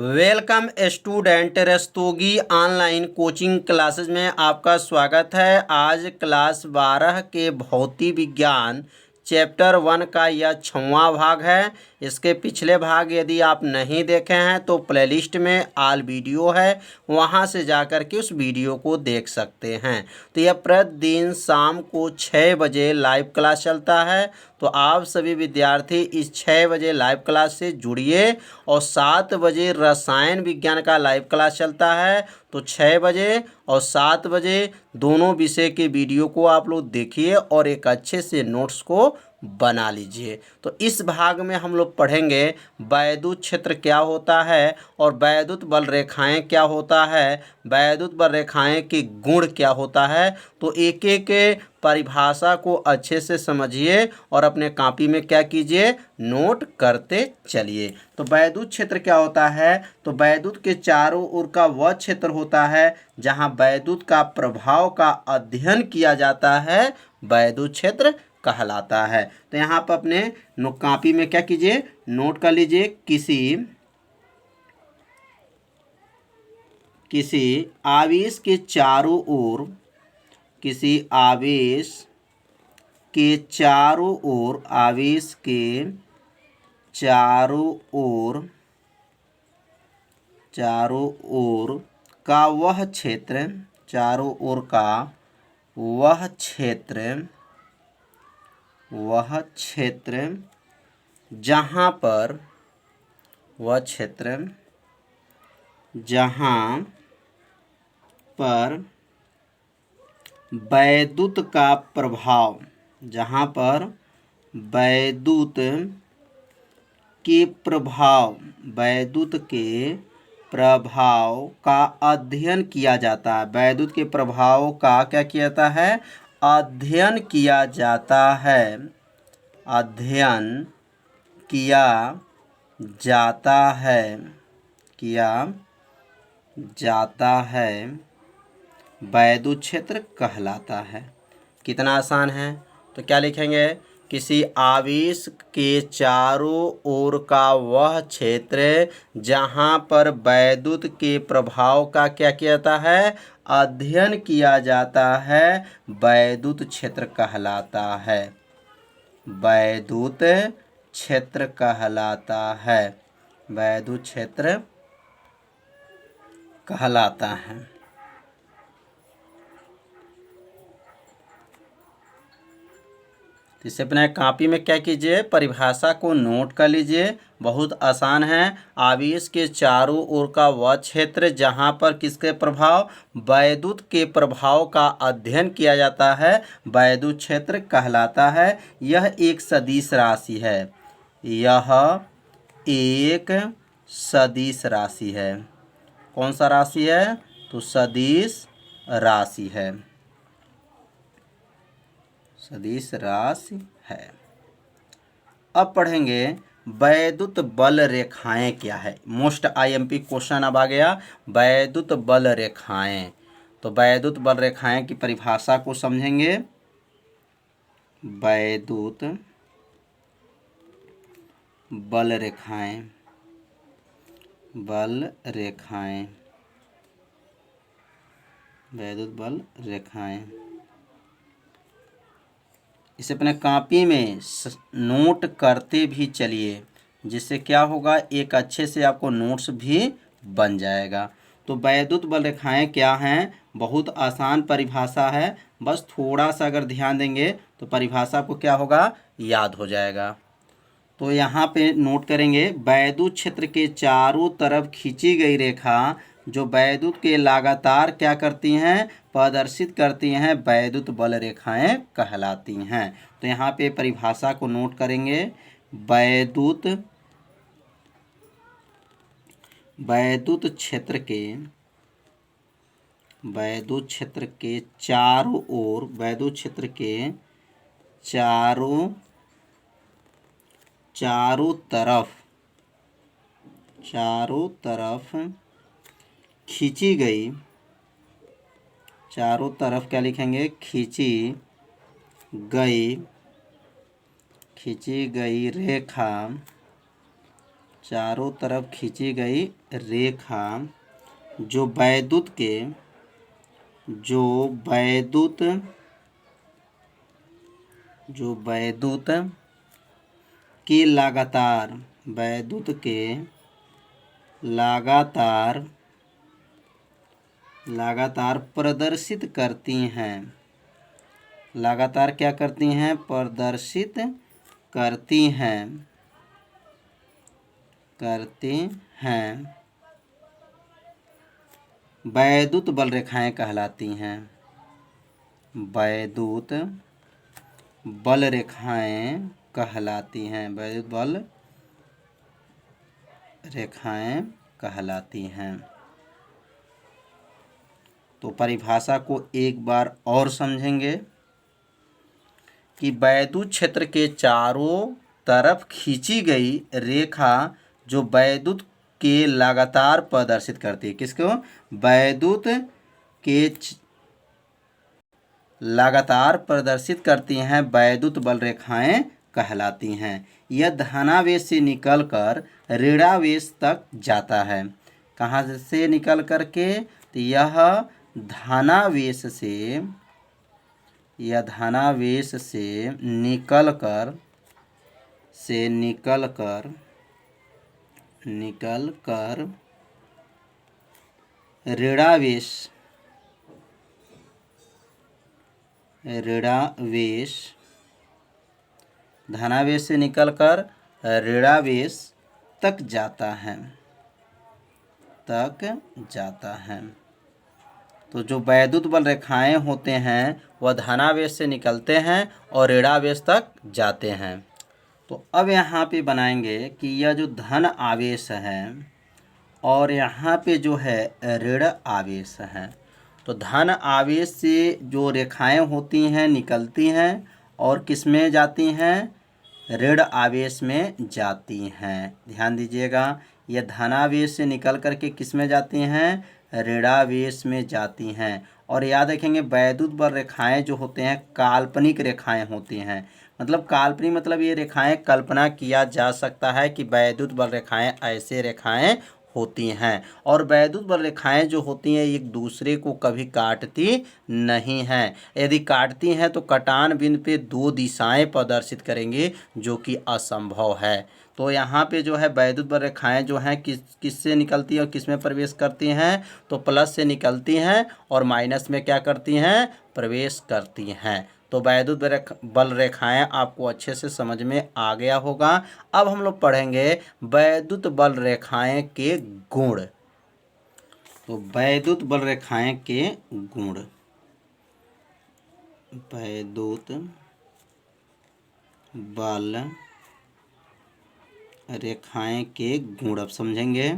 Welcome student. Rastogi online coaching classes में आपका स्वागत है। आज क्लास 12 के भौतिक विज्ञान चैप्टर 1 का यह 6वां भाग है। इसके पिछले भाग यदि आप नहीं देखे हैं तो प्लेलिस्ट में ऑल वीडियो है, वहां से जाकर के उस वीडियो को देख सकते हैं। तो यह प्रतिदिन शाम को 6 बजे लाइव क्लास चलता है। तो आप सभी विद्यार्थी इस 6 बजे लाइव क्लास से जुड़िए और 7 बजे रसायन विज्ञान का लाइव क्लास चलता है। तो 6 बजे और 7 बजे दोनों विषय के वीडियो को आप लोग देखिए और एक अच्छे से नोट्स को बना लीजिए। तो इस भाग में हम लोग पढ़ेंगे वैद्युत क्षेत्र क्या होता है और वैद्युत बल रेखाएं क्या होता है, वैद्युत बल रेखाएं के गुण क्या होता है। तो एक एक परिभाषा को अच्छे से समझिए और अपने कॉपी में क्या कीजिए, नोट करते चलिए। तो वैद्युत क्षेत्र क्या होता है? तो वैद्युत के चारों ओर का वह क्षेत्र होता है जहां वैद्युत का प्रभाव का अध्ययन किया जाता है, वैद्युत क्षेत्र कहलाता है। तो यहाँ पर अपने कॉपी में क्या कीजिए, नोट कर लीजिए। किसी आवेश के चारों ओर, किसी आवेश के चारों ओर, आवेश के चारों ओर का वह क्षेत्र, चारों ओर का वह क्षेत्र जहाँ पर, वह क्षेत्र जहाँ पर वैद्युत का प्रभाव, जहाँ पर वैद्युत के प्रभाव का अध्ययन किया जाता है। वैद्युत के प्रभाव का क्या किया जाता है? अध्ययन किया जाता है, अध्ययन किया जाता है, वैद्युत क्षेत्र कहलाता है। कितना आसान है। तो क्या लिखेंगे? किसी आवेश के चारों ओर का वह क्षेत्र जहाँ पर वैद्युत के प्रभाव का क्या किया जाता है? अध्ययन किया जाता है, वैद्युत क्षेत्र कहलाता है, वैद्युत क्षेत्र कहलाता है, वैद्युत क्षेत्र कहलाता है। इसे अपने कॉपी में क्या कीजिए, परिभाषा को नोट कर लीजिए। बहुत आसान है। आवेश के चारों ओर का वह क्षेत्र जहाँ पर किसके प्रभाव, वैद्युत के प्रभाव का अध्ययन किया जाता है, वैद्युत क्षेत्र कहलाता है। यह एक सदिश राशि है, यह एक सदिश राशि है। कौन सा राशि है? तो सदिश राशि है, सदिश राशि है। अब पढ़ेंगे वैद्युत बल रेखाएं क्या है। मोस्ट आईएमपी क्वेश्चन अब आ गया, वैद्युत बल रेखाएं। तो वैद्युत बल रेखाएं की परिभाषा को समझेंगे। वैद्युत बल रेखाएं, वैद्युत बल रेखाएं। इसे अपने कॉपी में नोट करते भी चलिए, जिससे क्या होगा, एक अच्छे से आपको नोट्स भी बन जाएगा। तो वैद्युत बल रेखाएं क्या हैं? बहुत आसान परिभाषा है, बस थोड़ा सा अगर ध्यान देंगे तो परिभाषा को क्या होगा, याद हो जाएगा। तो यहाँ पे नोट करेंगे, वैद्युत क्षेत्र के चारों तरफ खींची गई रेखा जो वैद्युत के लगातार क्या करती हैं, प्रदर्शित करती हैं, वैद्युत बल रेखाएं कहलाती हैं। तो यहाँ पे परिभाषा को नोट करेंगे। वैद्युत क्षेत्र के चारों ओर, वैद्युत क्षेत्र के चारों तरफ खींची गई, चारों तरफ क्या लिखेंगे, खींची गई रेखा चारों तरफ खींची गई रेखा जो वैद्युत के लगातार प्रदर्शित करती हैं। लगातार क्या करती हैं? प्रदर्शित करती हैं वैद्युत बल रेखाएं कहलाती हैं। वैद्युत बल रेखाएं कहलाती हैं। वैद्युत बल रेखाएं कहलाती हैं। तो परिभाषा को एक बार और समझेंगे कि वैद्युत क्षेत्र के चारों तरफ खींची गई रेखा जो वैद्युत के लगातार प्रदर्शित करती है। किसको? वैद्युत के लगातार प्रदर्शित करती हैं वैद्युत बल रेखाएं कहलाती हैं। यह धनावेश से निकलकर ऋणावेश तक जाता है। कहाँ से निकल करके? तो यह धनावेश से निकल कर धनावेश से निकलकर ऋणावेश तक जाता है। तो जो वैद्युत बल रेखाएं होते हैं वह धनावेश से निकलते हैं और ऋणावेश तक जाते हैं। तो अब यहाँ पे बनाएंगे कि यह जो धन आवेश है और यहाँ पे जो है ऋण आवेश है। तो धन आवेश से जो रेखाएं होती हैं निकलती हैं और किस में जाती हैं? ऋण आवेश में जाती हैं। ध्यान दीजिएगा, यह धनावेश से निकल करके किस में जाती हैं? ऋणावेश में जाती हैं। और याद रखेंगे वैद्युत बल रेखाएं जो होते हैं काल्पनिक रेखाएं होती हैं। मतलब काल्पनिक मतलब ये रेखाएं कल्पना किया जा सकता है कि वैद्युत बल रेखाएं ऐसे रेखाएं होती हैं। और वैद्युत बल रेखाएं जो होती हैं एक दूसरे को कभी काटती नहीं हैं। यदि काटती हैं तो कटान बिंदु पे दो दिशाएं प्रदर्शित करेंगे जो कि असंभव है। तो यहाँ पे जो है वैद्युत बल रेखाएं जो हैं किससे निकलती हैं और किस में प्रवेश करती हैं? तो प्लस से निकलती हैं और माइनस में क्या करती हैं? प्रवेश करती हैं। तो वैद्युत बल रेखाएं आपको अच्छे से समझ में आ गया होगा। अब हम लोग पढ़ेंगे वैद्युत बल रेखाएं के गुण। तो वैद्युत बल रेखाएं के गुण। वैद्युत बल रेखाएं के गुण अब समझेंगे।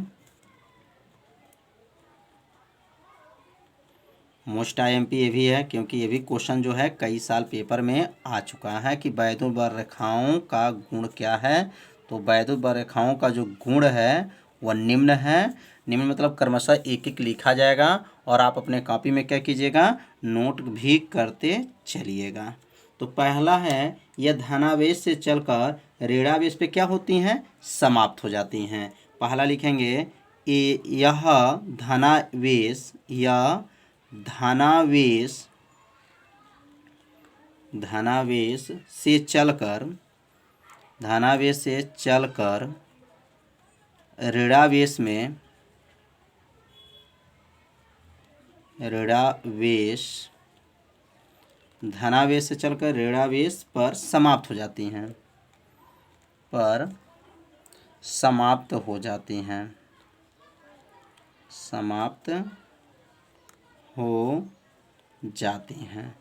मोस्ट आईएमपी ये भी है क्योंकि ये भी क्वेश्चन जो है कई साल पेपर में आ चुका है कि वैद्युत बल रेखाओं का गुण क्या है। तो वैद्युत बल रेखाओं का जो गुण है वह निम्न है। निम्न मतलब क्रमशः एक एक लिखा जाएगा और आप अपने कॉपी में क्या कीजिएगा? नोट भी करते चलिएगा। तो पहला है, यह धनावेश से चलकर ऋणावेश पे क्या होती हैं? समाप्त हो जाती हैं। पहला लिखेंगे यह धनावेश से चलकर ऋणावेश धनावेश से चलकर ऋणावेश पर समाप्त हो जाती हैं। समाप्त हो जाती हैं।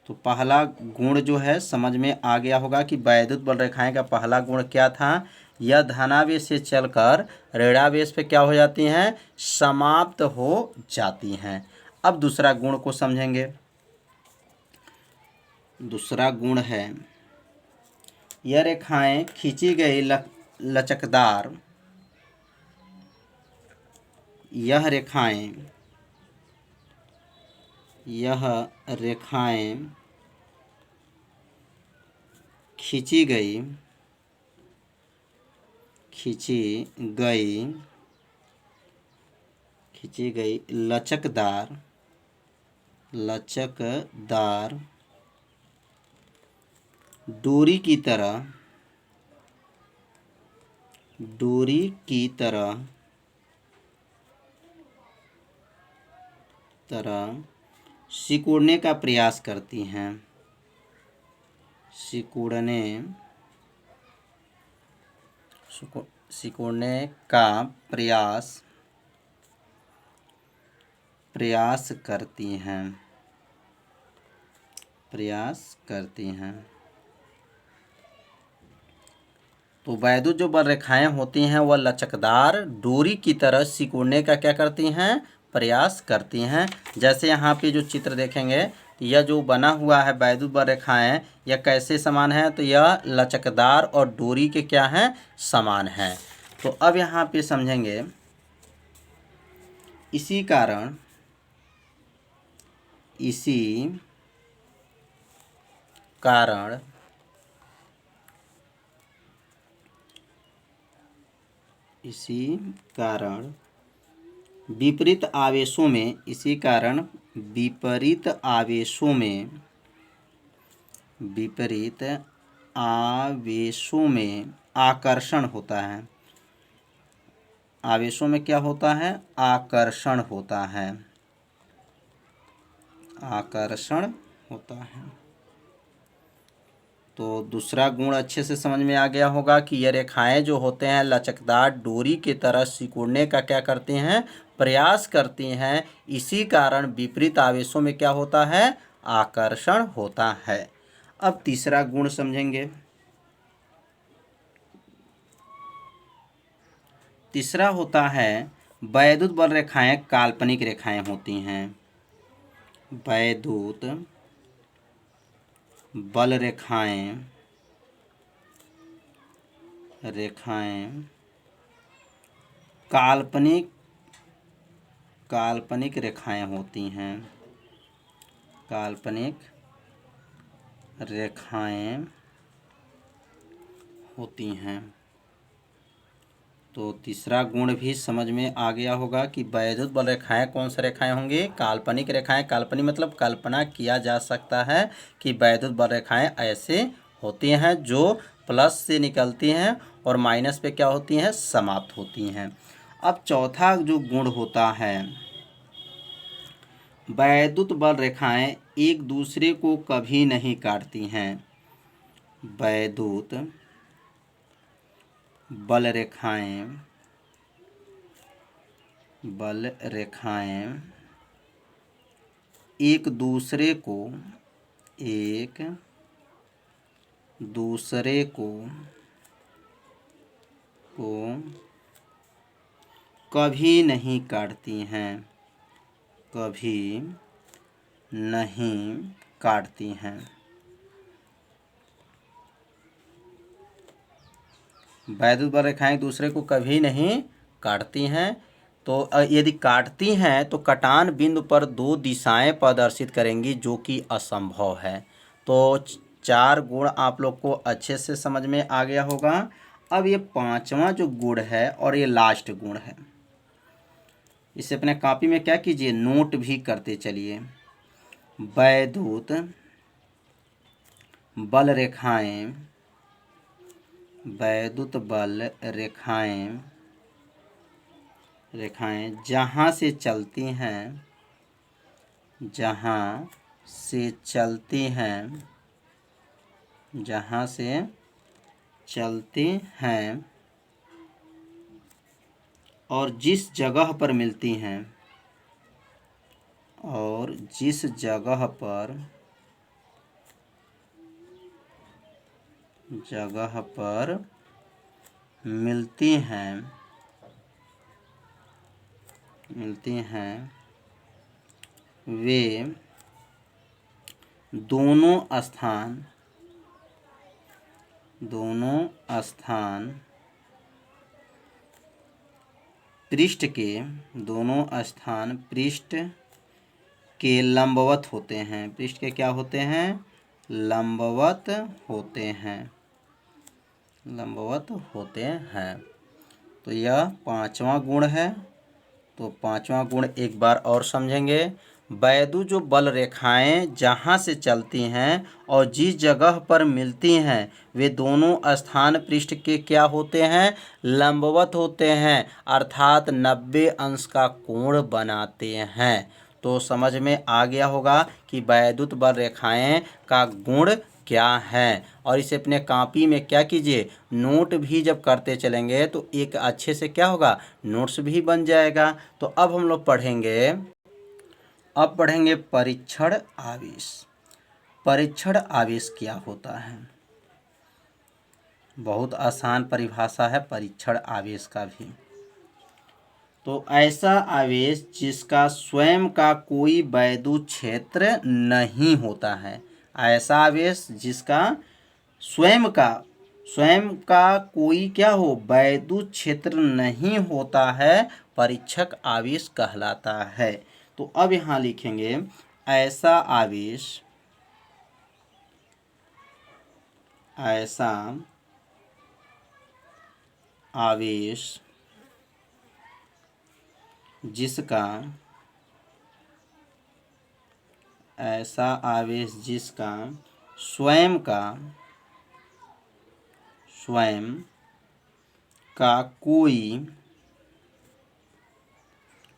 तो पहला गुण जो है समझ में आ गया होगा कि वैद्युत बल रेखाएं का पहला गुण क्या था? यह धनावेश से चलकर ऋणावेश पे क्या हो जाती हैं? समाप्त हो जाती हैं। अब दूसरा गुण को समझेंगे। दूसरा गुण है, यह रेखाएं खींची गई लचकदार यह रेखाएं खींची गई लचकदार डोरी की तरह सिकुड़ने का प्रयास करती हैं। सिकुड़ने का प्रयास करती हैं। तो वैद्युत जो बल रेखाएं होती हैं वह लचकदार डोरी की तरह सिकुड़ने का क्या करती हैं, प्रयास करती हैं। जैसे यहाँ पे जो चित्र देखेंगे, यह जो बना हुआ है वैद्युत बल रेखाएं, यह कैसे समान है, तो यह लचकदार और डोरी के क्या हैं, समान है। तो अब यहाँ पे समझेंगे, इसी कारण विपरीत आवेशों में आकर्षण होता है। आवेशों में क्या होता है, आकर्षण होता है। तो दूसरा गुण अच्छे से समझ में आ गया होगा कि ये रेखाएं जो होते हैं लचकदार डोरी की तरह सिकुड़ने का क्या करती हैं, प्रयास करती हैं। इसी कारण विपरीत आवेशों में क्या होता है, आकर्षण होता है। अब तीसरा गुण समझेंगे। तीसरा होता है वैद्युत बल रेखाएं काल्पनिक रेखाएं होती हैं। वैद्युत बल रेखाएं काल्पनिक रेखाएं होती हैं। काल्पनिक रेखाएं होती हैं। तो तीसरा गुण भी समझ में आ गया होगा कि वैद्युत बल रेखाएं कौन सी रेखाएं होंगी, काल्पनिक रेखाएं। काल्पनिक मतलब कल्पना किया जा सकता है कि वैद्युत बल रेखाएं ऐसे होती हैं जो प्लस से निकलती हैं और माइनस पे क्या होती हैं, समाप्त होती हैं। अब चौथा जो गुण होता है, वैद्युत बल रेखाएं एक दूसरे को कभी नहीं काटती हैं। वैद्युत बल रेखाएं एक दूसरे को कभी नहीं काटती हैं। वैद्युत बल रेखाएं एक दूसरे को कभी नहीं काटती हैं। तो यदि काटती हैं तो कटान बिंदु पर दो दिशाएं प्रदर्शित करेंगी, जो कि असंभव है। तो 4 गुण आप लोग को अच्छे से समझ में आ गया होगा। अब ये 5वां जो गुण है और ये लास्ट गुण है, इसे अपने कॉपी में क्या कीजिए, नोट भी करते चलिए। वैद्युत बल रेखाएं जहाँ से चलती हैं और जिस जगह पर मिलती हैं, मिलती हैं वे दोनों स्थान पृष्ठ के लंबवत होते हैं। पृष्ठ के क्या होते हैं, लंबवत होते हैं। तो यह पांचवा गुण है। तो पांचवा गुण एक बार और समझेंगे। वैद्युत जो बल रेखाएं जहाँ से चलती हैं और जिस जगह पर मिलती हैं वे दोनों स्थान पृष्ठ के क्या होते हैं, लंबवत होते हैं, अर्थात 90 अंश का कोण बनाते हैं। तो समझ में आ गया होगा कि वैद्युत बल रेखाएं का गुण क्या है। और इसे अपने कॉपी में क्या कीजिए, नोट भी जब करते चलेंगे तो एक अच्छे से क्या होगा, नोट्स भी बन जाएगा। तो अब हम लोग पढ़ेंगे परीक्षण आवेश। परीक्षण आवेश क्या होता है? बहुत आसान परिभाषा है परीक्षण आवेश का भी। तो ऐसा आवेश जिसका स्वयं का कोई वैद्युत क्षेत्र नहीं होता है। ऐसा आवेश जिसका स्वयं का कोई क्या हो, वैद्युत क्षेत्र नहीं होता है, परीक्षक आवेश कहलाता है। तो अब यहाँ लिखेंगे ऐसा आवेश जिसका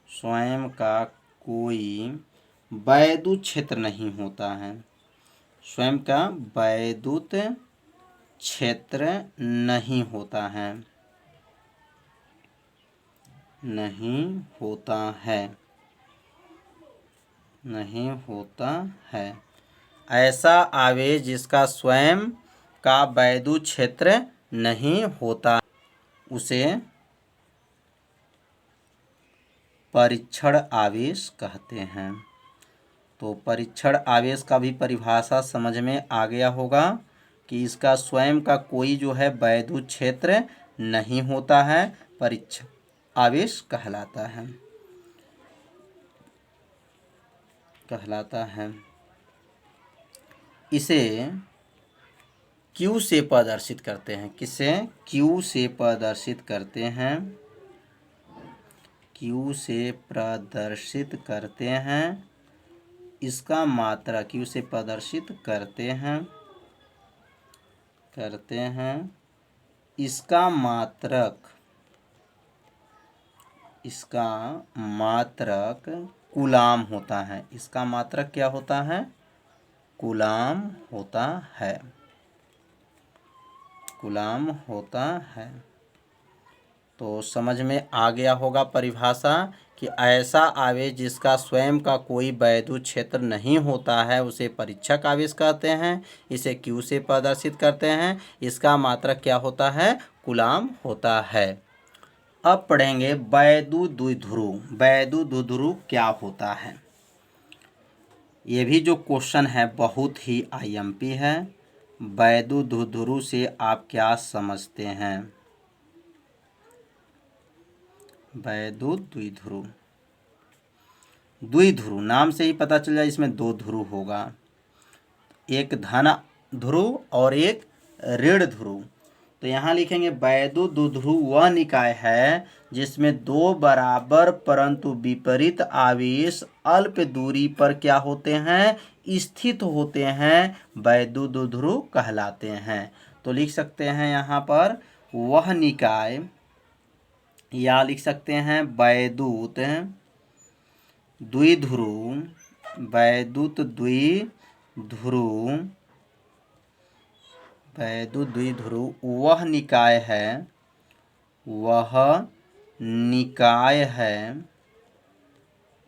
स्वयं का कोई वैद्युत क्षेत्र नहीं होता है। स्वयं का वैद्युत क्षेत्र नहीं होता है। ऐसा आवेश जिसका स्वयं का वैद्युत क्षेत्र नहीं होता, उसे परीक्षण आवेश कहते हैं। तो परीक्षण आवेश का भी परिभाषा समझ में आ गया होगा कि इसका स्वयं का कोई जो है वैद्युत क्षेत्र नहीं होता है, परीक्षण आवेश कहलाता है। इसे Q से प्रदर्शित करते हैं। किसे Q से प्रदर्शित करते हैं? Q से प्रदर्शित करते हैं। इसका मात्रक Q से प्रदर्शित करते हैं। इसका मात्रक कूलाम होता है। इसका मात्रक क्या होता है? कूलाम होता है। तो समझ में आ गया होगा परिभाषा कि ऐसा आवेश जिसका स्वयं का कोई वैद्युत क्षेत्र नहीं होता है उसे परीक्षक आवेश कहते हैं। इसे Q से प्रदर्शित करते हैं। इसका मात्रक क्या होता है? कूलाम होता है। अब पढ़ेंगे वैद्युत द्विध्रुव। वैद्युत द्विध्रुव क्या होता है? ये भी जो क्वेश्चन है बहुत ही IMP है। वैद्युत द्विध्रुव से आप क्या समझते हैं? वैद्युत द्विध्रुव नाम से ही पता चल जाए, इसमें दो ध्रुव होगा, एक धन ध्रुव और एक ऋण ध्रुव। तो यहाँ लिखेंगे वैद्युत द्विध्रुव वह निकाय है जिसमें दो बराबर परंतु विपरीत आवेश अल्प दूरी पर क्या होते हैं, स्थित होते हैं, वैद्युत द्विध्रुव कहलाते हैं। तो लिख सकते हैं यहाँ पर वह निकाय, या लिख सकते हैं वैद्युत द्विध्रुव। वह निकाय है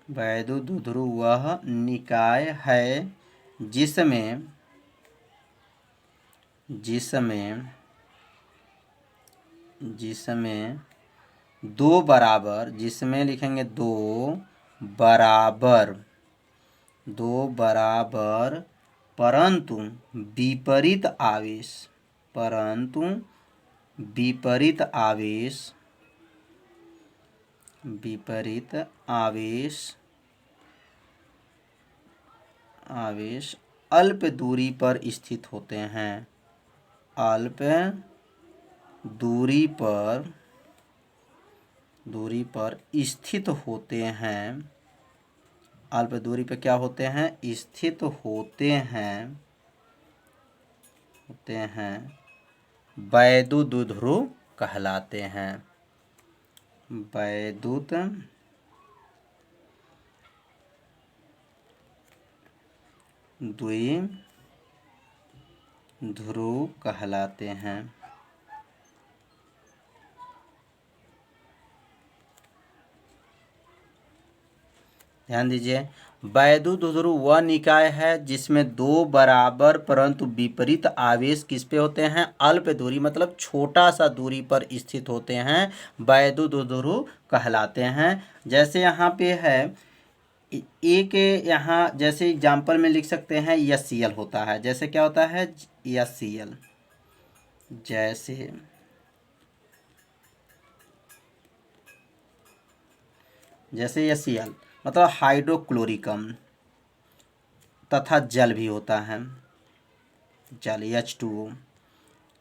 वैद्युत द्विध्रुव वह निकाय है जिसमें दो बराबर, जिसमें लिखेंगे दो बराबर परंतु विपरीत आवेश अल्प दूरी पर स्थित होते हैं। दूरी पर स्थित होते हैं, अल्प दूरी पे क्या होते हैं, स्थित होते हैं वैद्युत ध्रुव कहलाते हैं। वैद्युत द्विध्रुव कहलाते हैं। ध्यान दीजिए, वैद्युत ध्रुव वह निकाय है जिसमें दो बराबर परंतु विपरीत आवेश किस पे होते हैं, अल्प दूरी मतलब छोटा सा दूरी पर स्थित होते हैं, वैद्युत ध्रुव कहलाते हैं। जैसे यहाँ पे है एक, यहाँ जैसे एग्जाम्पल में लिख सकते हैं HCl होता है। जैसे क्या होता है, HCl, जैसे HCl मतलब हाइड्रोक्लोरिक अम्ल, तथा जल भी होता है, जल H2O।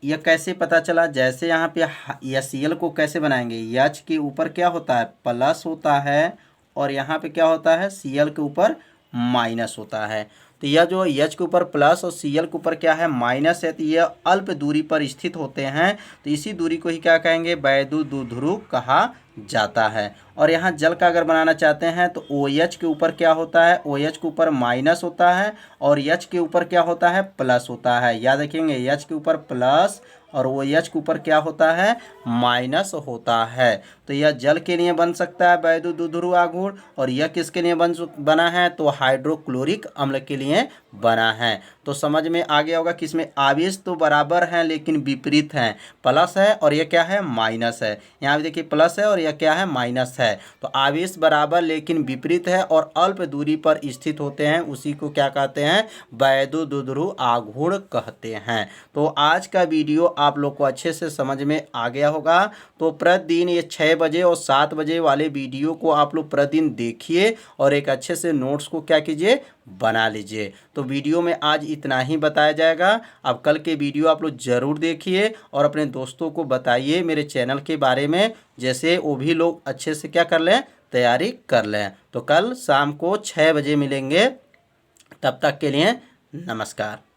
यह कैसे पता चला, जैसे यहाँ पे HCl को कैसे बनाएंगे, H के ऊपर क्या होता है, प्लस होता है, और यहाँ पे क्या होता है, Cl के ऊपर माइनस होता है। तो यह जो H के ऊपर प्लस और Cl के ऊपर क्या है, माइनस है, तो यह अल्प दूरी पर स्थित होते हैं, तो इसी दूरी को ही क्या कहेंगे, वैद्युत द्विध्रुव कहा जाता है। और यहाँ जल का अगर बनाना चाहते हैं तो OH के ऊपर क्या होता है, OH के ऊपर माइनस होता है और H के ऊपर क्या होता है, प्लस होता है। याद रखेंगे, H के ऊपर प्लस और OH के ऊपर क्या होता है, माइनस होता है। तो यह जल के लिए बन सकता है वैद्युत द्विध्रुव आघूर्ण, और यह किसके लिए बना है, तो हाइड्रोक्लोरिक अम्ल के लिए बना है। तो समझ में आ गया होगा कि इसमें आवेश तो बराबर हैं लेकिन विपरीत हैं, प्लस है और यह क्या है, माइनस है। यहाँ भी देखिए प्लस है और यह क्या है, माइनस है। तो आवेश बराबर लेकिन विपरीत है और अल्प दूरी पर स्थित होते हैं, उसी को क्या कहते हैं, वैद्युत द्विध्रुव आघूर्ण कहते हैं। तो आज का वीडियो आप लोग को अच्छे से समझ में आ गया होगा। तो प्रतिदिन ये 6 बजे और 7 बजे वाले वीडियो को आप लोग प्रतिदिन देखिए और एक अच्छे से नोट्स को क्या कीजिए, बना लीजिए। तो वीडियो में आज इतना ही बताया जाएगा। अब कल के वीडियो आप लोग ज़रूर देखिए और अपने दोस्तों को बताइए मेरे चैनल के बारे में, जैसे वो भी लोग अच्छे से क्या कर लें, तैयारी कर लें। तो कल शाम को 6 बजे मिलेंगे, तब तक के लिए नमस्कार।